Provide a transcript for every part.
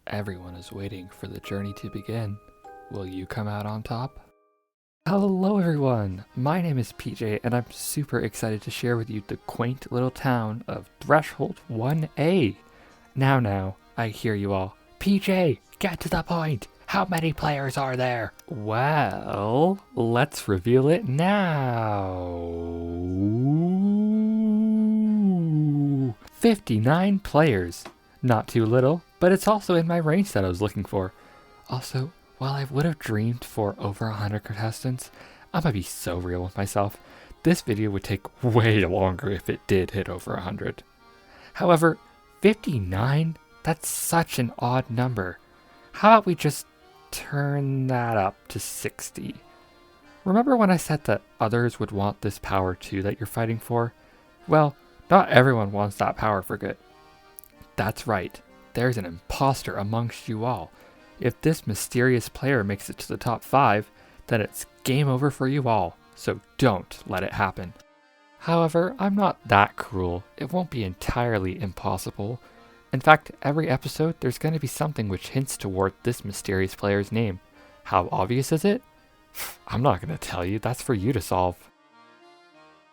Everyone is waiting for the journey to begin. Will you come out on top? Hello everyone, my name is PJ and I'm super excited to share with you the quaint little town of Threshold 1A. Now, I hear you all. PJ, get to the point! How many players are there? Well, let's reveal it now. 59 players. Not too little, but it's also in my range that I was looking for. Also, while I would have dreamed for over 100 contestants, I'm gonna be so real with myself. This video would take way longer if it did hit over 100. However, 59? That's such an odd number. How about we just turn that up to 60? Remember when I said that others would want this power too that you're fighting for? Well, not everyone wants that power for good. That's right, there's an impostor amongst you all. If this mysterious player makes it to the top 5, then it's game over for you all, so don't let it happen. However, I'm not that cruel. It won't be entirely impossible. In fact, every episode there's going to be something which hints toward this mysterious player's name. How obvious is it? I'm not going to tell you, that's for you to solve.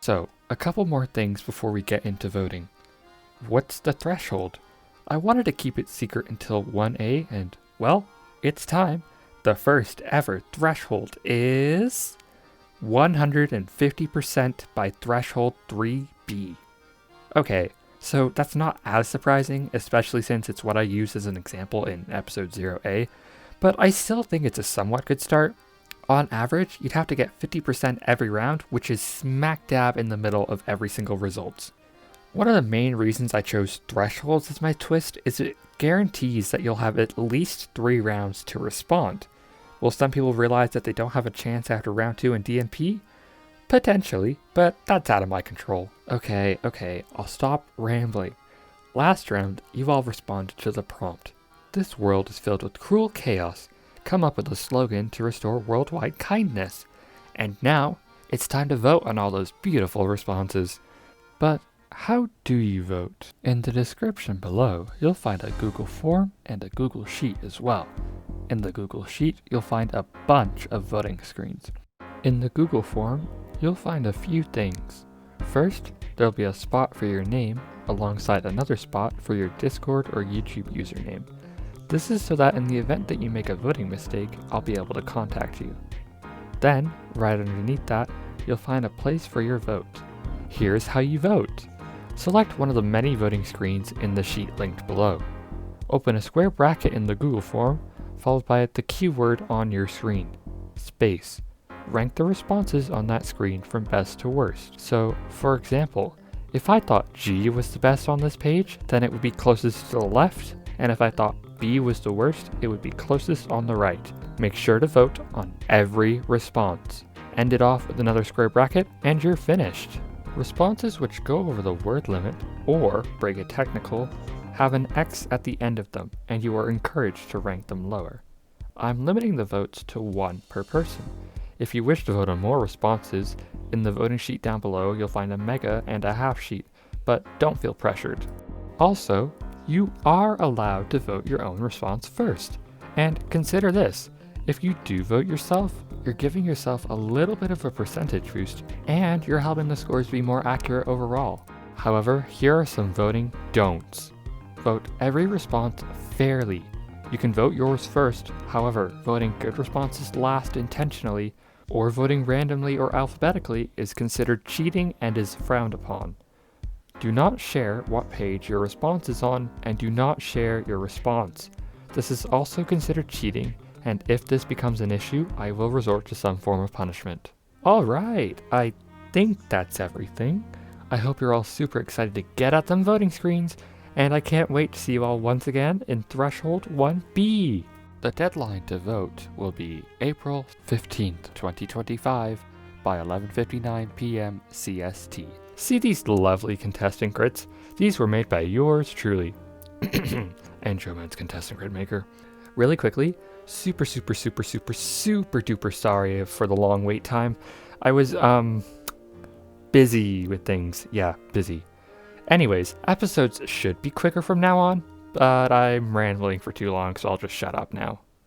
So, a couple more things before we get into voting. What's the threshold? I wanted to keep it secret until 1A and, well, it's time. The first ever threshold is 150% by threshold 3B. Okay, so that's not as surprising, especially since it's what I used as an example in episode 0A, but I still think it's a somewhat good start. On average, you'd have to get 50% every round, which is smack dab in the middle of every single result. One of the main reasons I chose thresholds as my twist is it guarantees that you'll have at least 3 rounds to respond. Will some people realize that they don't have a chance after round 2 in DMP? Potentially, but that's out of my control. Okay, I'll stop rambling. Last round, you all responded to the prompt. This world is filled with cruel chaos. Come up with a slogan to restore worldwide kindness. And now, it's time to vote on all those beautiful responses. But how do you vote? In the description below, you'll find a Google form and a Google Sheet as well. In the Google Sheet, you'll find a bunch of voting screens. In the Google form, you'll find a few things. First, there'll be a spot for your name alongside another spot for your Discord or YouTube username. This is so that in the event that you make a voting mistake, I'll be able to contact you. Then, right underneath that, you'll find a place for your vote. Here's how you vote. Select one of the many voting screens in the sheet linked below. Open a square bracket in the Google form, followed by the keyword on your screen, space. Rank the responses on that screen from best to worst. So, for example, if I thought G was the best on this page, then it would be closest to the left, and if I thought B was the worst, it would be closest on the right. Make sure to vote on every response. End it off with another square bracket, and you're finished. Responses which go over the word limit, or break a technical, have an X at the end of them, and you are encouraged to rank them lower. I'm limiting the votes to 1 per person. If you wish to vote on more responses, in the voting sheet down below you'll find a mega and a half sheet, but don't feel pressured. Also, you are allowed to vote your own response first. And consider this, if you do vote yourself, you're giving yourself a little bit of a percentage boost, and you're helping the scores be more accurate overall. However, here are some voting don'ts. Vote every response fairly. You can vote yours first, however, voting good responses last intentionally, or voting randomly or alphabetically is considered cheating and is frowned upon. Do not share what page your response is on, and do not share your response. This is also considered cheating, and if this becomes an issue, I will resort to some form of punishment. Alright, I think that's everything. I hope you're all super excited to get at them voting screens, and I can't wait to see you all once again in Threshold 1B. The deadline to vote will be April 15th, 2025 by 11:59 p.m. CST. See these lovely contestant crits? These were made by yours truly, and Joman's contestant crit maker. Really quickly, super duper sorry for the long wait time. I was busy with things. Yeah, busy. Anyways, episodes should be quicker from now on, but I'm rambling for too long, so I'll just shut up now.